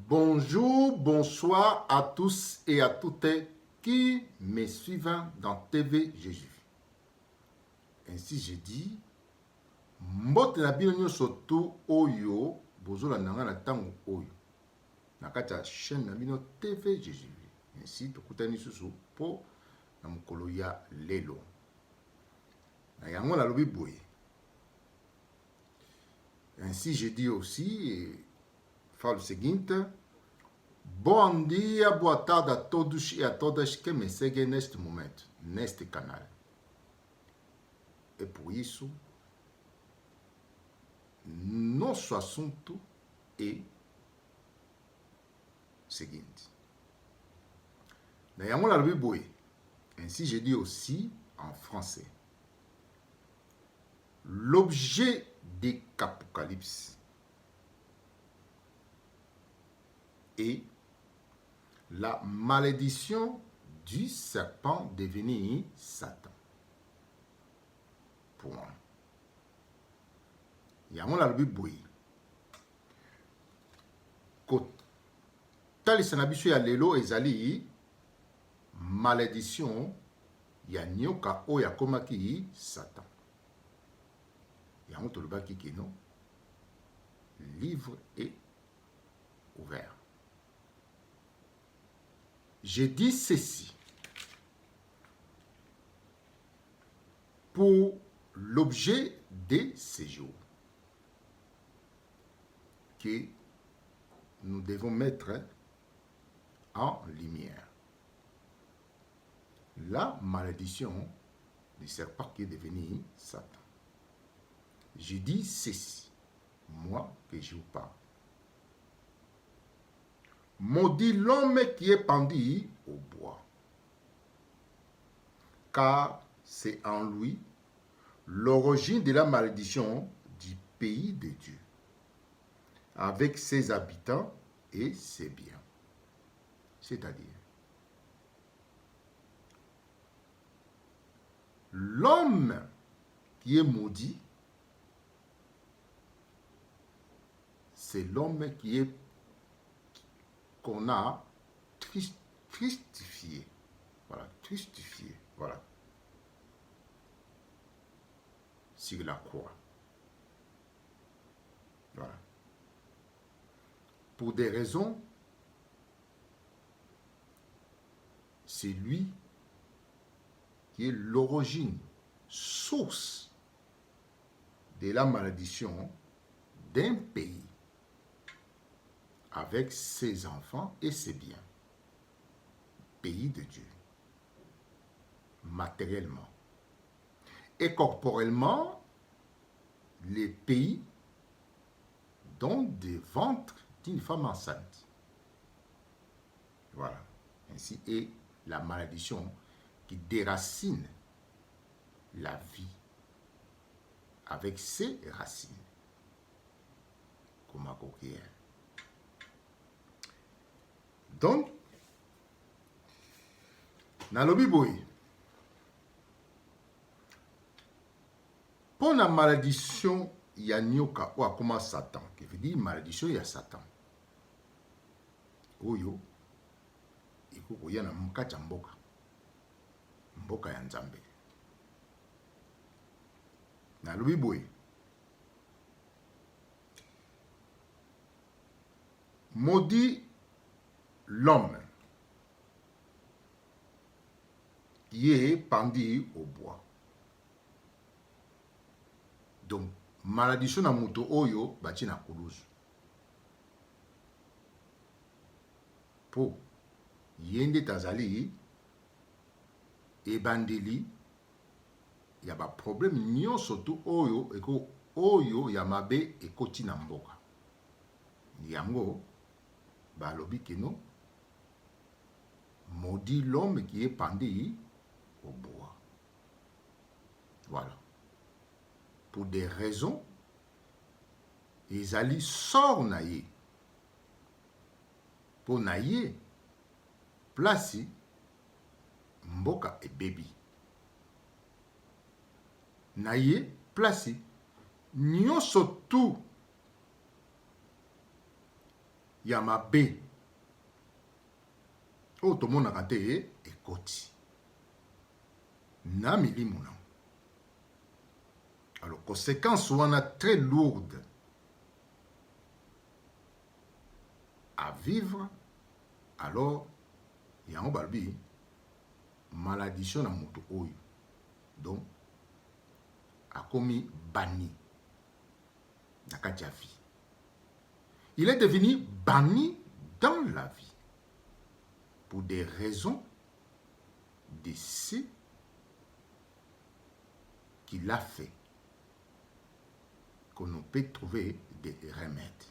Bonjour, bonsoir à tous et à toutes qui me suivent dans TV Jésus. Ainsi j'ai dit, mbote na bino nyonso tu oyo bozola nanga na tango oyo. Na kati ya chaîne na bino TV Jésus. Ainsi tokutani susu po na mokolo ya lelo. Na yango na lobi boye. Ainsi j'ai dit aussi, falo seguinte. Bom dia, boa tarde a todos e a todas que me seguem neste momento, neste canal. E por isso, nosso assunto é o seguinte. Dans la Bible, ainsi je dis aussi en français, l'objet de l'Apocalypse est la malédiction du serpent devenu Satan. Point. Yango la lobi boye. Kotalisa na biso ya lelo ezali malédiction ya nyoka oyo akomaki Satan. Yango tolobaki keno livre est ouvert. Je dis ceci pour l'objet de ces jours que nous devons mettre en lumière. La malédiction du serpent qui est devenu Satan. Je dis ceci, moi que je vous parle. Maudit l'homme qui est pendu au bois, car c'est en lui l'origine de la malédiction du pays de Dieu, avec ses habitants et ses biens. C'est-à-dire, l'homme qui est maudit, c'est l'homme qui est qu'on a tristifié. Voilà, tristifié. Voilà. Sur la croix. Voilà. Pour des raisons, c'est lui qui est l'origine, source de la malédiction d'un pays, avec ses enfants et ses biens. Pays de Dieu. Matériellement. Et corporellement, les pays dont des ventres d'une femme enceinte. Voilà. Ainsi est la malédiction qui déracine la vie avec ses racines. Comme à coquille. Donc, dans le Bible, pour la malédiction, il y a nyoka ou comme Satan, qui veut dire malédiction, il y a Satan. Oyo, il faut y a mkacha mboka, mboka ya Nzambe. Dans le Bible, maudit l'homme qui est pendu au bois. Donc, malédiction na muto oyo bati na kuluzu. Po yende tazali ebandeli ya ba problème nyonso tu oyo eko oyo ya mabe ekoti na mboka. Yango balobi keno maudit l'homme qui est pendu au bois. Voilà. Pour des raisons, ils allaient sort naïe. Pour naïe, place mboka et baby. Naïe, place nyonso tout ya mabe oyo tomonaka te ekoti na milimo nango. Alors conséquence wana très lourde à vivre. Alors yango balobi malédiction na moto oyo, donc akomi banni na kati ya vie. Il est devenu banni dans la vie pour des raisons de ce qu'il a fait, qu'on ne peut trouver des remèdes.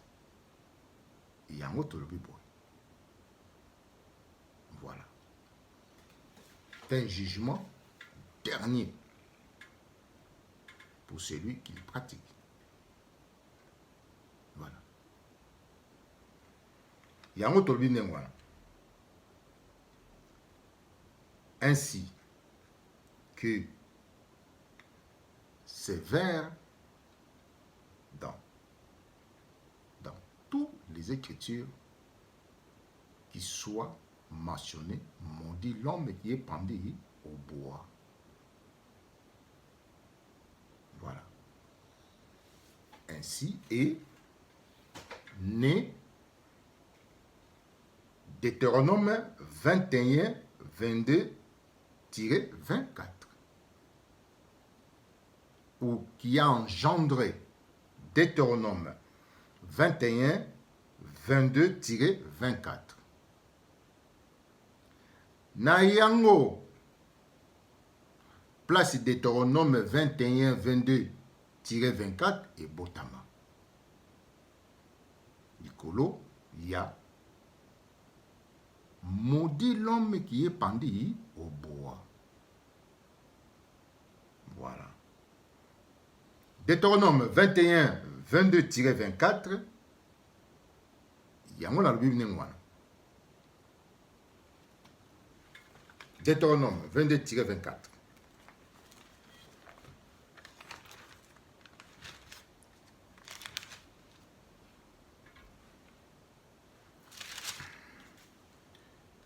Il y a un autre lobby boy. Voilà. C'est un jugement dernier pour celui qui le pratique. Voilà. Il y a un autre lobby. Ainsi que ces vers dans toutes les Écritures qui soient mentionnés, maudit l'homme qui est pendu au bois. Voilà. Ainsi est né Deutéronome 21, 22-24, ou qui a engendré Deutéronome 21, 22-24. Na yango, place Deutéronome 21, 22-24 et Botama. Nicolo, il y a maudit l'homme qui est pendu au bois. Voilà. Deutéronome 21, 22-24. Il y a la Bible. Deutéronome 22-24.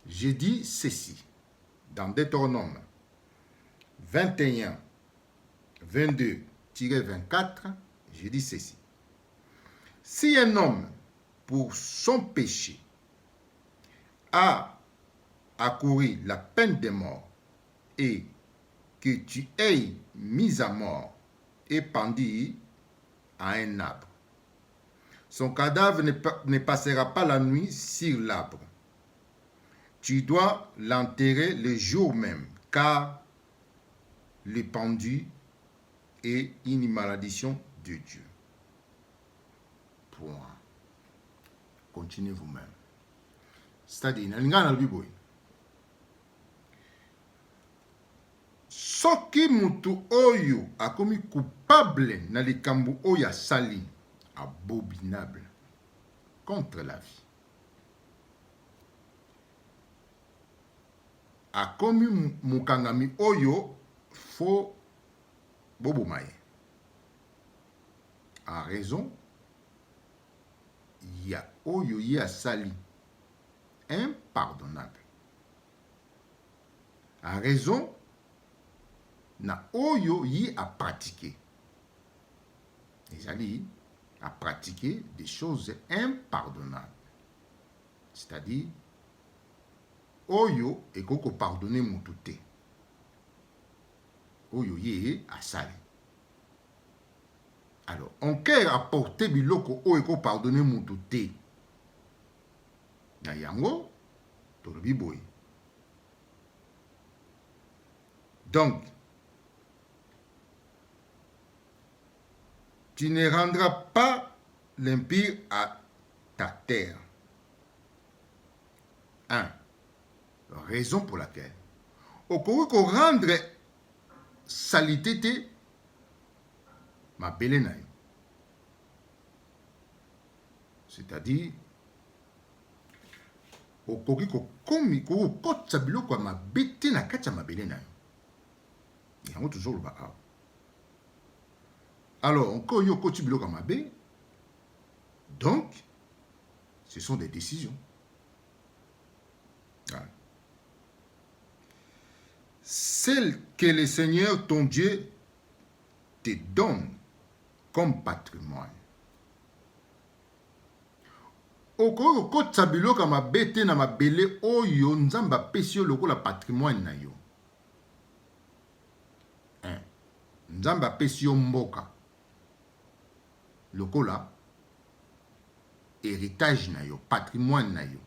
J'ai dit ceci dans Deutéronome 21, 22-24. J'ai dit ceci. Si un homme, pour son péché, a accouru la peine de mort et que tu aies mis à mort et pendu à un arbre, son cadavre ne passera pas la nuit sur l'arbre. Tu dois l'enterrer le jour même, car le pendu est une malédiction de Dieu. Point. Continuez vous-même. C'est-à-dire, dans la Bible, soki mutu oyo akomi coupable na likambo oyo asali, abominable contre la vie, akomi mukangami oyo fo boboma ye, en raison ya oyo ye asali impardonnable, en raison na oyo yi a pratiqué. Ezali a pratiqué des choses impardonnables. C'est-à-dire, oyo ekoko pardonner mutu te. Oyo ye asali. Alors, on peut apporter biloko oyo ekoko pardonner mutu te. Na yango, tolobi boye. Donc, tu ne rendras pas l'impie à ta terre. 1. Raison pour laquelle okoki ko rendre salité te mabele na yo. C'est-à-dire, okoki ko komi ko kotsa biloko ya mabe te na kati ya mabele na yo. Yango toujours le ba. Alors, encore yo koti biloko ya mabe. Donc, Ce sont des décisions. Voilà. Celle que le Seigneur, ton Dieu, te donne comme patrimoine. Okoki kokotisa biloko ya mabe te na mabele oyo Nzambe apesi yo lokola patrimoine na yo. Nzambe apesi yo mboka lokola héritage na yo, patrimoine na yo.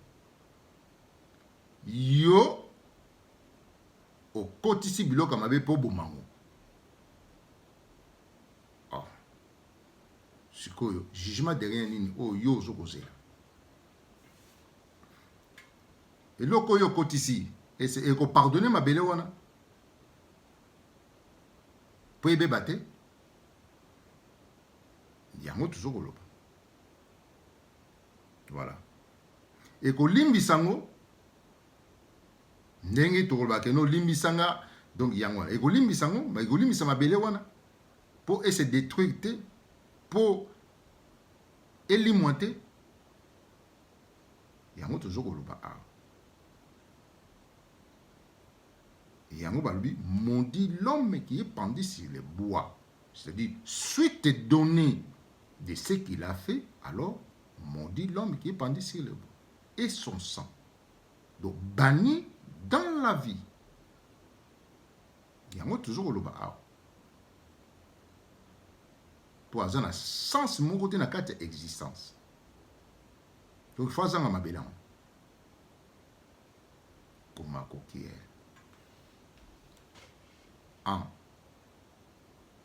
Yo okotisi biloko ya mabe po bomango. Oh. Sikoyo jugement derrière nini oyo yo ozokozela. Eloko oyo okotisi ekopardonne mabele wana po ebeba te. Yango tozokoloba. Voilà. Ekolimbisa ngo ndenge tokoloba ke no limbisanga, donc yango wana ekolimbisa ngo, ekolimbisa mabele wana po ese détruire te, po elimwa te. Yango tozokoloba awa. Yango balobi, maudit l'homme qui est pendu sur le bois. C'est-à-dire, suite donnée de ce qu'il a fait, alors maudit l'homme qui est pendu sur le bois. Et son sang. Donc, banni dans la vie. Yango toujours au loba. Pour avoir un sens, mon côté, na carte existence. Donc, il faut avoir un mabélan. Comme ma coquille. En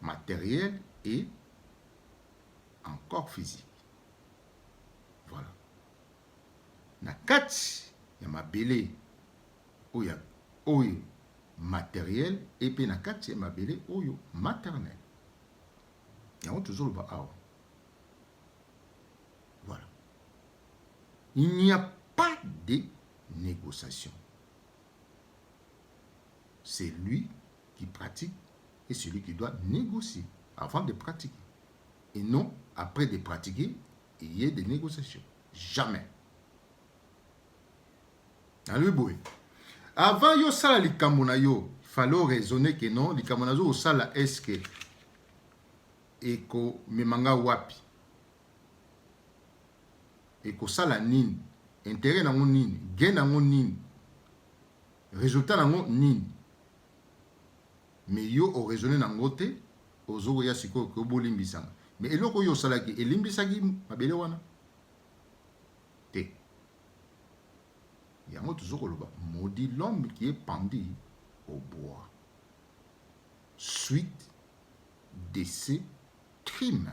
matériel et en corps physique. Voilà. Na kati ya mabele oyo matériel et puis na kati ya mabele oyo maternel. Yango toujours le ba awa. Voilà. Il n'y a pas de négociation. C'est lui qui pratique et celui qui doit négocier avant de pratiquer. Et non, après de pratiquer, il y ait des négociations. Jamais. Avant yo sala likambo na yo, il fallait raisonner que non, likambo na zo sala est-ce que eko memanga wapi? Eko sala nini? Intérêt nango nini? Gain nango nini? Résultat nango nini? Mais yo o raisonner nango te, ozo ya siko ko bolimbisanga. Mais eloko yo salaki elimbisaki mabele wana te. Yango tozokoloba, maudit l'homme qui est pendu au bois suite de ses crimes.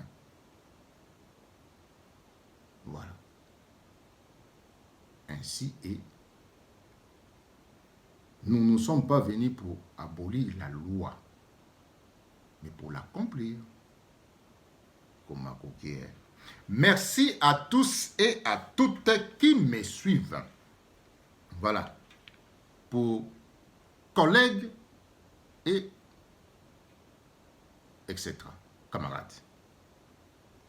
Voilà. Ainsi est. Nous ne sommes pas venus pour abolir la loi, mais pour l'accomplir. Comme ma coquille. Merci à tous et à toutes qui me suivent. Voilà. Pour collègues et etc. Camarades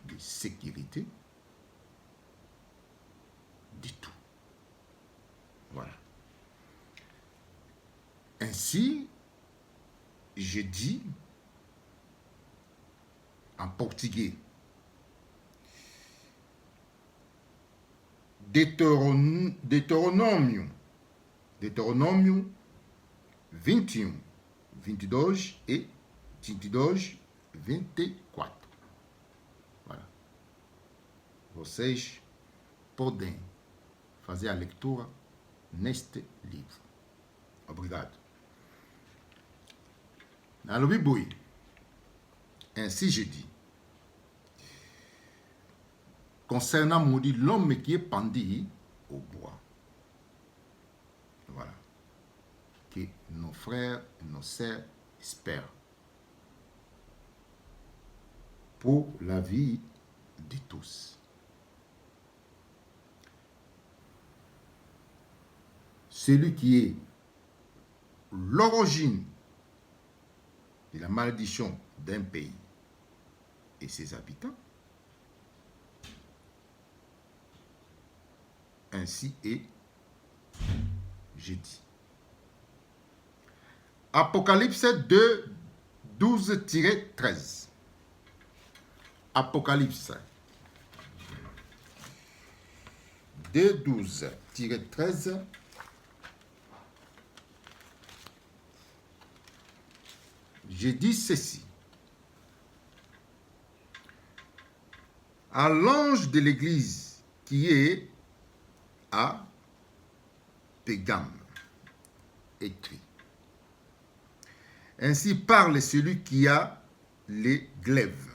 de sécurité, du tout. Voilà. Ainsi, je dis en portugais, Deuteronômio 21, 22 e 22, 24. Voilà. Vocês podem fazer a leitura neste livro. Obrigado. Nalobi boy. Ainsi je dis. Concernant maudit l'homme qui est pendu au bois. Voilà. Que nos frères et nos sœurs espèrent. Pour la vie de tous. Celui qui est l'origine de la malédiction d'un pays et ses habitants, ainsi est, j'ai dit. Apocalypse 2, 12-13. Apocalypse 2, 12-13. J'ai dit ceci. À l'ange de l'église qui est à Pégame, écrit. Ainsi parle celui qui a les glaives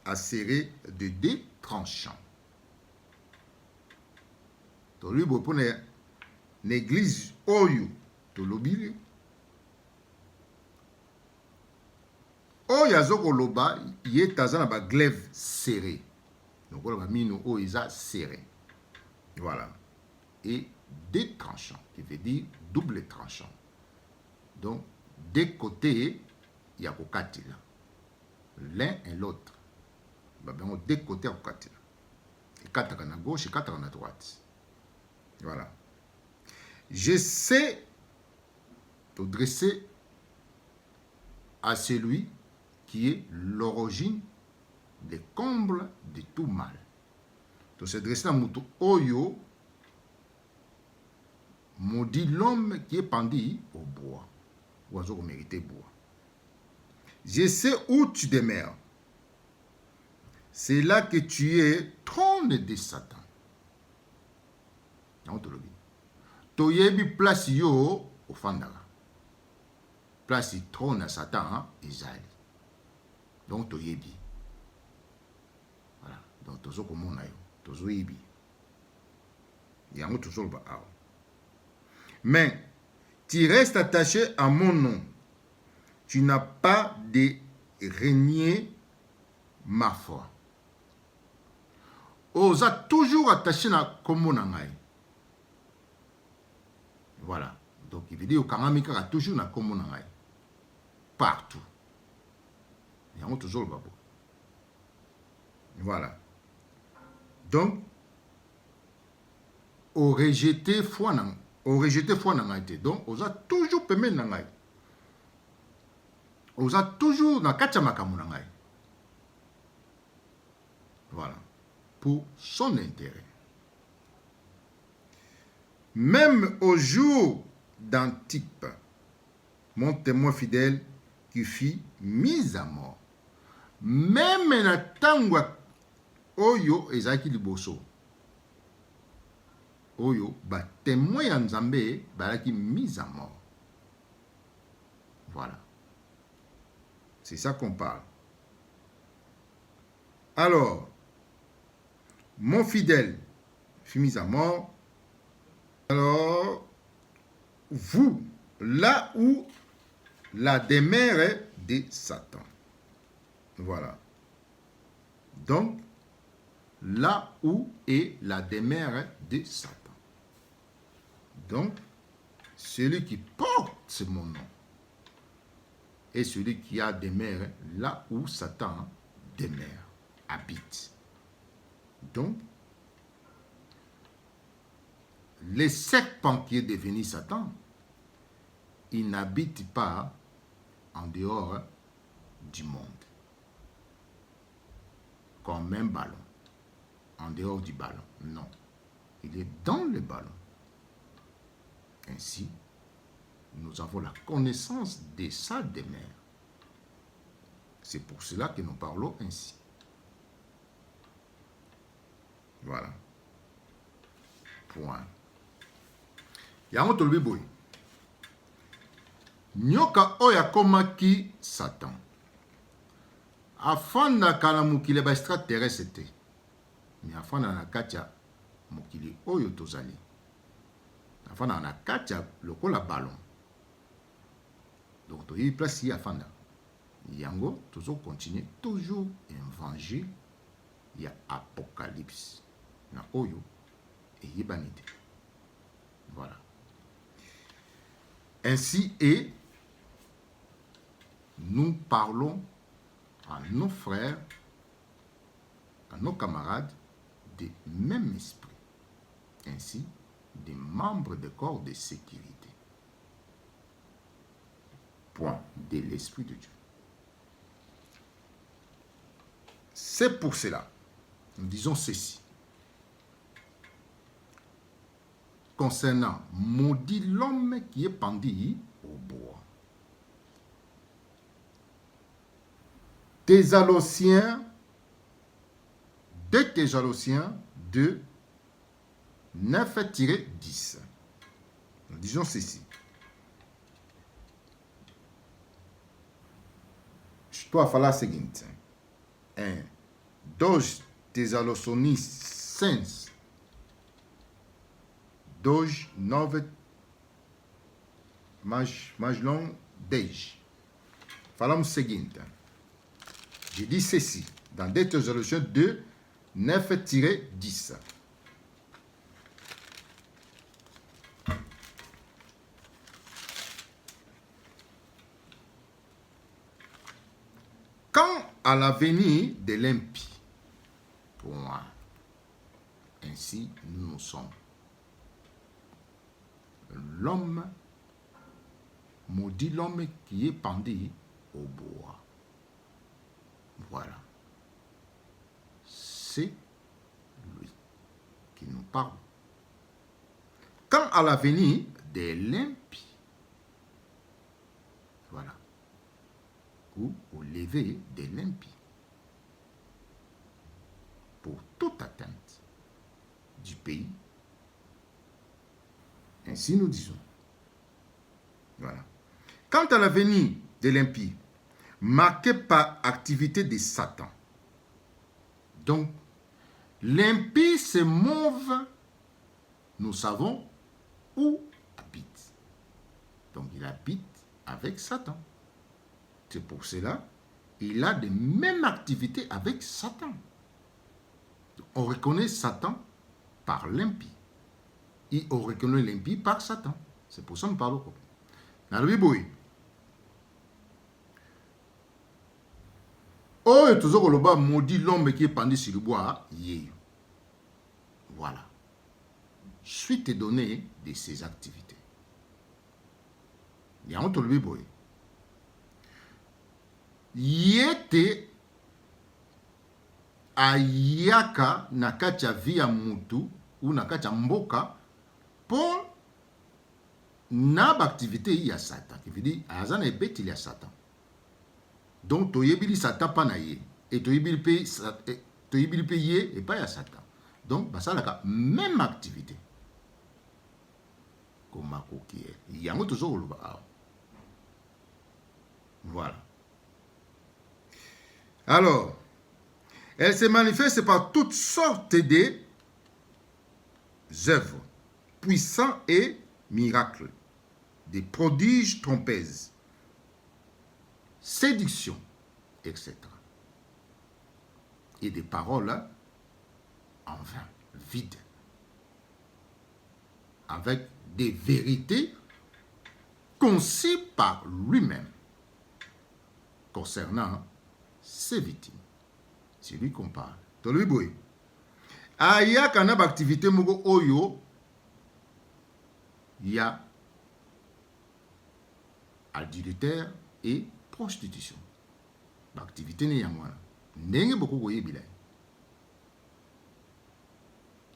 acérés de dés tranchants. Tolu bopone l'église oyo tolobili. Oyo azokoloba ye taza na ba glaive serré. Donc on va mino o isa serré. Voilà. Et des tranchants, qui veut dire double tranchant. Donc des côtés il y a kokatila. L'un et l'autre. Bah ben des côtés à kokatila. Et quatre à gauche et quatre à droite. Voilà. Je sais te dresser à celui qui est l'origine des combles de tout mal. Donc se dresser à Moutou Oyo, maudit l'homme qui est pendu au bois. Oiseau qui mérite bois. Je sais où tu demeures. C'est là que tu es trône de Satan. Toyebi place yo ofandaka. Place trône à Satan ezali. Donc toyebi. Voilà. Donc tozo komona yo, tozo yebi. Yango tozo ba awa. Mais tu restes attaché à mon nom. Tu n'as pas de renier ma foi. Oza toujours attaché na kombo na ngai. Voilà. Donc il veut dire que a toujours na kombo na ngai. Partout. Il y a toujours le babo. Voilà. Donc au rejeté foi na ngai. Donc oza toujours peme na ngai. Oza toujours na katia makamu na ngai. Voilà. Pour son intérêt. Même au jour d'Antipe, mon témoin fidèle qui fut mis à mort. Même na tangwa oyo ezaki liboso. Oyo ba témoin ya Nzambe balaki mis à mort. Voilà. C'est ça qu'on parle. Alors, mon fidèle fut mis à mort. Alors, vous, là où la demeure est de Satan. Voilà. Donc, là où est la demeure de Satan. Donc, celui qui porte mon nom est celui qui a demeure là où Satan demeure, habite. Donc, le serpent qui est devenu Satan, il n'habite pas en dehors du monde, comme un ballon, en dehors du ballon. Non, il est dans le ballon. Ainsi, nous avons la connaissance de sa demeure. C'est pour cela que nous parlons ainsi. Voilà. Point. Yango tolobi boy. Nyoka oya komaki Satan. Afanda kana mukile ba extraterrestre te. Mais afanda na katia mukili oyo tozali. Afanda na katia lokola ballon. Donc toyi place yi afanda. Yango tozo continuer toujours évangile ya apocalypse. Na oyo et yibanite. Voilà. Ainsi est, nous parlons à nos frères, à nos camarades, du même esprit. Ainsi ainsi des membres des corps de sécurité. Point de l'Esprit de Dieu. C'est pour cela, nous disons ceci. Concernant maudit l'homme qui est pendu au bois. Thessaloniciens, 2 Thessaloniciens 2, 9-10. Nous disons ceci. Estou a falar o seguinte. 2 Tessalonicenses 2, 9, mais long, 10. Falamos o seguinte. Je dis ceci, dans 2 Thessaloniciens 2, 9-10. Quand à la venue de l'impie, point, ainsi nous sommes. L'homme, maudit l'homme qui est pendu au bois. Voilà. C'est lui qui nous parle. Quand à la venue de l'impie, voilà, ou au lever de l'impie, pour toute atteinte du pays, ainsi nous disons. Voilà. Quant à la venue de l'impie, marqué par activité de Satan. Donc, l'impie se mouve, nous savons où habite. Donc, il habite avec Satan. C'est pour cela il a les mêmes activités avec Satan. On reconnaît Satan par l'impie. Et on reconnaît l'impie par Satan. C'est pour ça que nous parlons. Dans la Bible, oh, et toujours le bas maudit l'homme qui est pendu sur le bois. Voilà. Suite est donnée de ses activités. Il y a un autre Bible. Yete ayaka nakacha via mutu ou nakacha mboka pour nab activité il y a Satan. Qui veut dire azana ebet il y a Satan. Donc toyebili Satan pas naie et toyebili pe yé et pas il y a Satan. Donc bah ça la même activité. Comme ma coquille. Il y a toujours le bas. Voilà. Alors, elle se manifeste par toutes sortes d'œuvres, puissants et miracles, des prodiges trompeuses, séductions, etc. Et des paroles en vain, vides, avec des vérités conçues par lui-même concernant ses victimes. C'est lui qu'on parle. Toliboué. Aya kanab activité mugo oyo ya adultère et prostitution. L'activité n'est pas moi. N'est beaucoup goye bilay.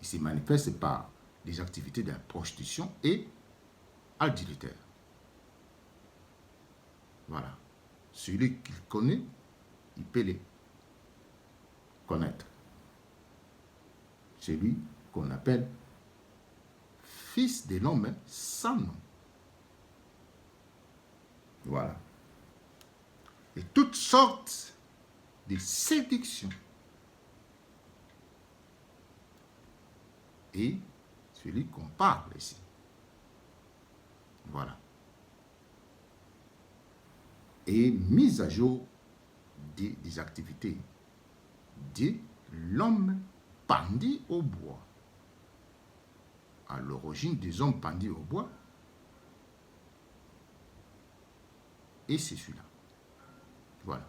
Il se manifeste par des activités de la prostitution et adultère. Voilà. Celui qu'il connaît, il peut les connaître. Celui qu'on appelle fils de l'homme sans nom. Voilà. Et toutes sortes de séductions. Et celui qu'on parle ici. Voilà. Et mise à jour des activités de l'homme pendu au bois. À l'origine des hommes pendus au bois, et c'est celui-là. Voilà.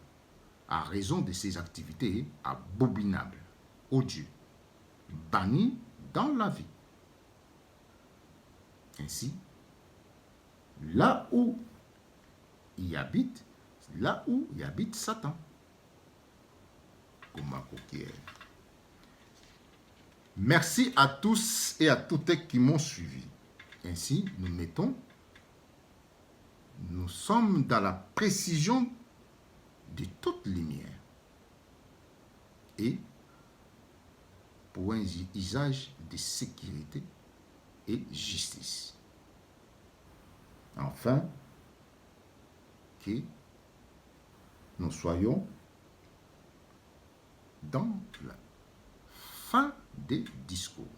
À raison de ces activités abominables, odieux, bannis dans la vie. Ainsi, là où il habite Satan. Merci à tous et à toutes qui m'ont suivi. Ainsi, nous sommes dans la précision de toute lumière et pour un usage de sécurité et justice. Enfin, que nous soyons dans la fin des discours.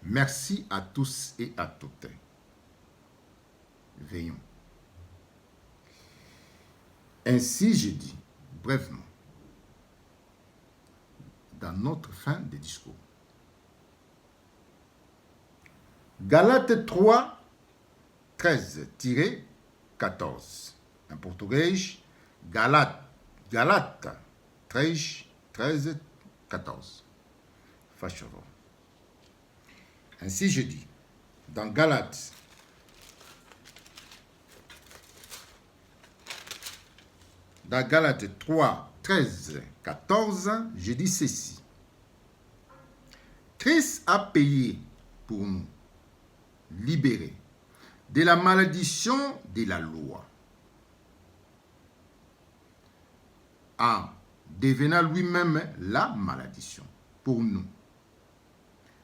Merci à tous et à toutes. Veillons. Ainsi, je dis, brièvement, dans notre fin de discours. Galates 3, 13-14. En portugais, Galates 13, 14. Faz favor. Ainsi je dis, dans Galates, dans Galates 3, 13, 14, je dis ceci. Christ a payé pour nous, libérés de la malédiction de la loi, en devenant lui-même la malédiction pour nous.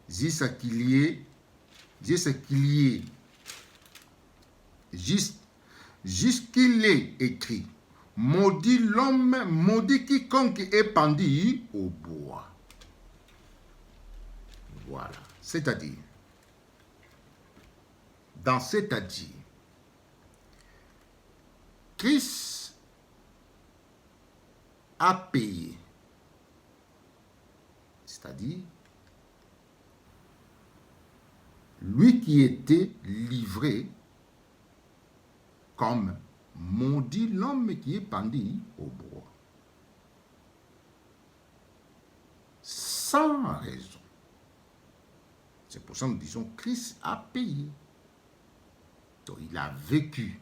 Jusqu'à qu'il est écrit, maudit l'homme, maudit quiconque est pendu au bois. Voilà, c'est-à-dire, Christ a payé, c'est-à-dire, lui qui était livré comme maudit l'homme qui est pendu au bois. Sans raison. C'est pour ça que nous disons Christ a payé. Donc il a vécu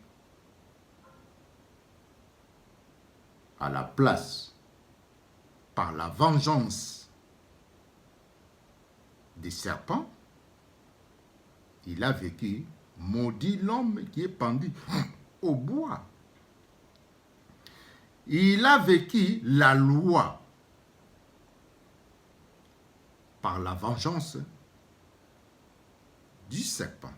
à la place par la vengeance des serpents. Il a vécu, maudit l'homme qui est pendu au bois. Il a vécu la loi par la vengeance du serpent.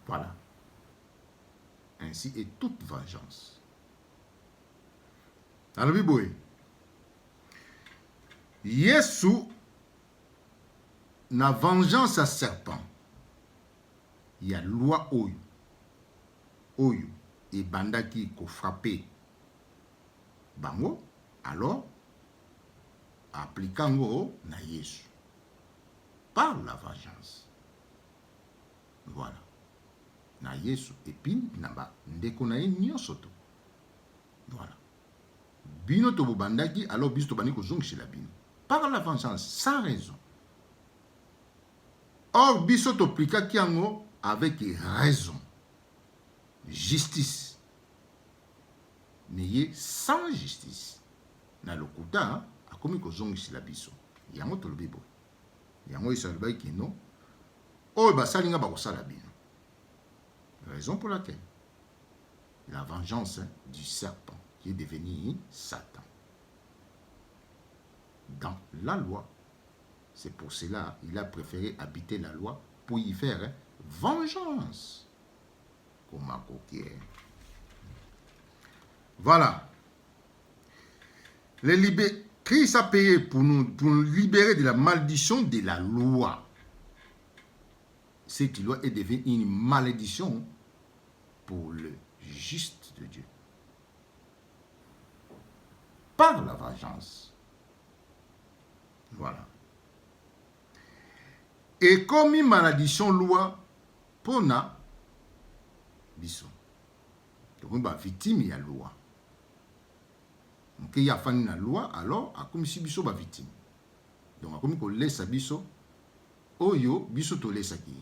Voilà. Ainsi est toute vengeance. Dans la Bible, Yesu na vengeance à serpent. Il y a loi oyo et bandaki ko frappé bango, alors appliquango na Yesu par la vengeance. Voilà. Na Yesu et puis na ba ndeko na nyosoto. Voilà. Bino to bandaki, alors biso to bani ko zongishila bino par la vengeance sans raison. Or, biso toplika kiango avec raison, justice. Mais sans justice. Na lokuta, akomi kozongisi la biso. Yango tolobi boy. Yango isalba kino. O basalinga bakosala bino. Raison pour laquelle la vengeance du serpent qui est devenu Satan. Dans la loi. C'est pour cela qu'il a préféré habiter la loi pour y faire vengeance. Comme un coquille. Voilà. Christ a payé pour nous libérer de la malédiction de la loi. Cette loi est devenue une malédiction pour le juste de Dieu. Par la vengeance. Voilà. Et comme une malédiction loi pona biso. Donc ba victime ya loi. Donc il y a fan na loi alors a comme si biso ba victime. Donc, comme on laisse biso, oyo, biso to laisse qui.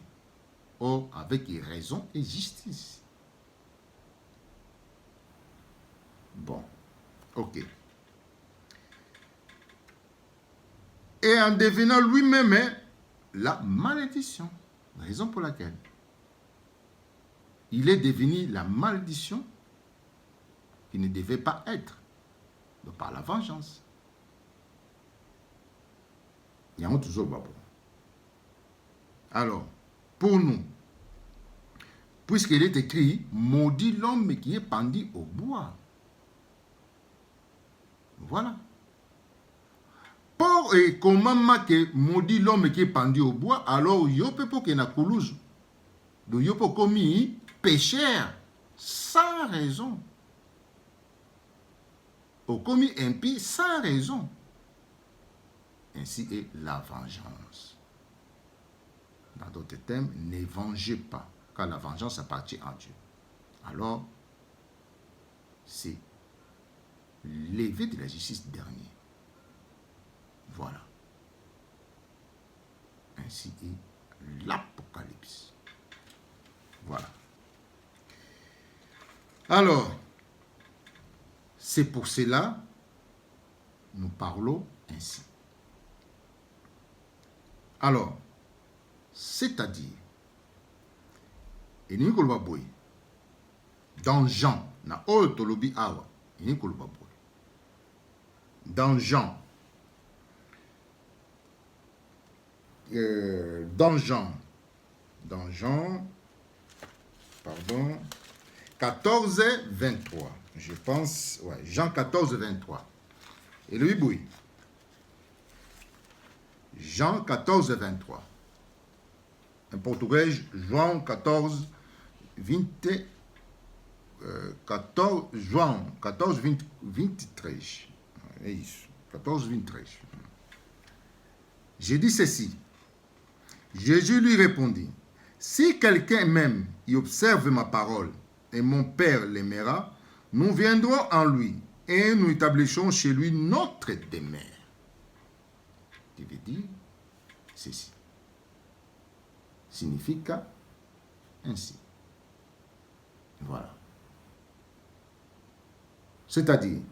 Oh, avec raison et justice. Bon, ok. Et en devenant lui-même la malédiction. Raison pour laquelle il est devenu la malédiction qui ne devait pas être. Donc par la vengeance. Il y a toujours babo. Alors, pour nous, puisqu'il est écrit, maudit l'homme qui est pendu au bois. Voilà. Pour et comment que maudit l'homme qui est pendu au bois, alors yope pour qu'il na koulouz. Donc yope commis pécheur sans raison. Au commis impie sans raison. Ainsi est la vengeance. Dans d'autres termes, ne vengez pas, car la vengeance appartient à Dieu. Alors, c'est l'éveil de la justice dernier. Voilà. Ainsi est l'Apocalypse. Voilà. Alors, c'est pour cela nous parlons ainsi. Alors, c'est-à-dire, dans Jean, dans Jean, pardon, 14, 23. Je pense, ouais, Jean 14, 23. Et le Biboui. Jean 14, 23. En portugais, João 14, 20, 14, João 14, 20, 23. É isso. 14, 23. J'ai dit ceci. Jésus lui répondit, si quelqu'un m'aime et observe ma parole, et mon Père l'aimera, nous viendrons en lui et nous établissons chez lui notre demeure. Qui veut dire ceci. Signifie ainsi. Voilà. C'est-à-dire,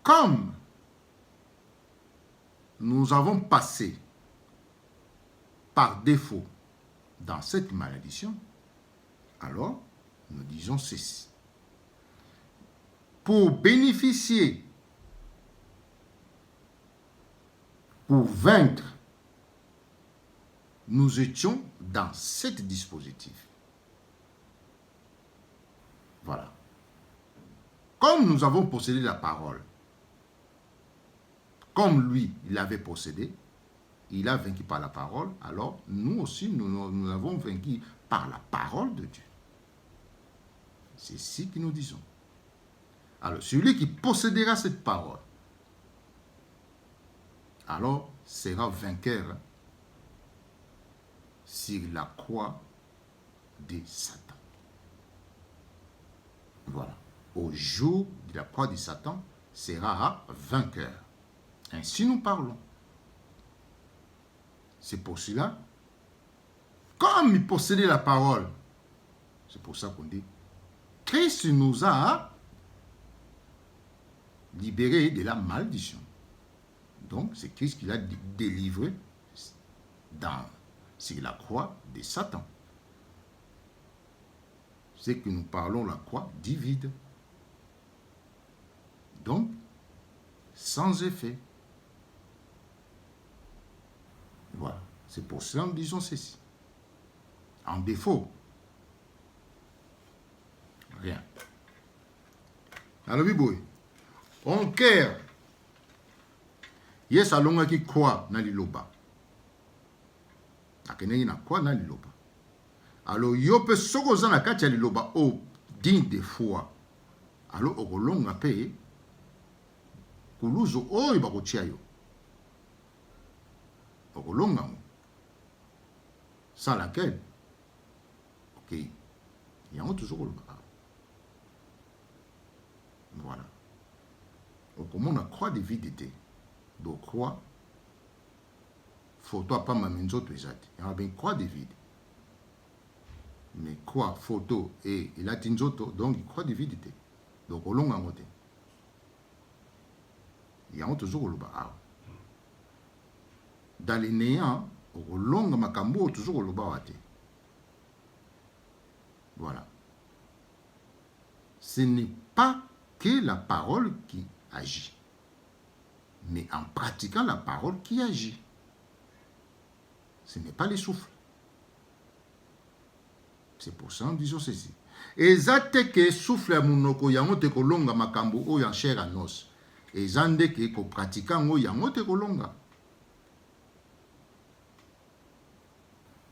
comme nous avons passé par défaut dans cette malédiction, alors nous disons ceci. Pour bénéficier, pour vaincre, nous étions dans ce dispositif. Voilà. Comme nous avons possédé la parole, comme lui, il avait possédé, il a vaincu par la parole, alors nous aussi, nous avons vaincu par la parole de Dieu. C'est ici que nous disons. Alors, celui qui possédera cette parole, alors sera vainqueur sur la croix de Satan. Voilà. Au jour de la croix de Satan, sera vainqueur. Ainsi nous parlons. C'est pour cela, comme il possédait la parole, c'est pour ça qu'on dit, Christ nous a libérés de la malédiction. Donc, c'est Christ qui l'a délivré sur la croix de Satan. C'est que nous parlons la croix divide. Donc, sans effet. Voilà. C'est pour cela que nous disons ceci. En défaut. Rien. Alors, Biboui. On cœur. Yes, alonga qui croit dans liloba. Akenei na croit dans liloba. Alors, yo pe soko zana katia liloba o digne de foi. Alors, okolonga pe kuluzo oyo bakotia yo. Okolonga mo. Sans laquelle, ok, il y a toujours le cas. Voilà. Donc, comment on a croix de vie d'été, donc croix photo à pas ma menzoto ezati. Il y a bien croix de vide. Mais croix, photo et il a tinzoto, donc il croit de vide. Donc au long en côté. Il y a toujours au loba. Dans les néants, au long de makambo, toujours au loba. Voilà. Ce n'est pas que la parole qui agit, mais en pratiquant la parole qui agit. Ce n'est pas les souffles. C'est pour ça que nous disons ceci. Ezate que souffle à monoko yango te kolonga makambo o yan chair à nos. Ezande que ko pratiquant o yango te kolonga.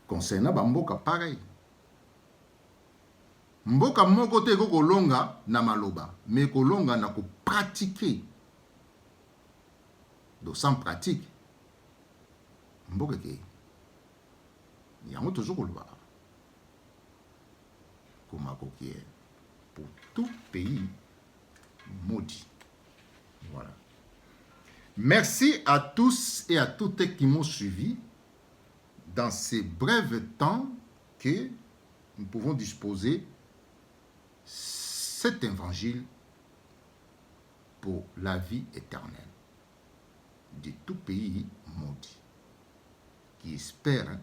Concernant bamboka pareil. Mboka moko te ko kolonga na maloba, mais kolonga na ko pratiquer. Donc sans pratique, mboka ke yango toujours koloba. Pour tout pays maudit. Voilà. Merci à tous et à toutes qui m'ont suivi dans ces brefs temps que nous pouvons disposer cet évangile pour la vie éternelle de tout pays maudit qui espère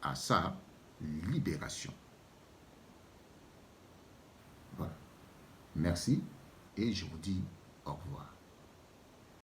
à sa libération. Voilà. Merci et je vous dis au revoir.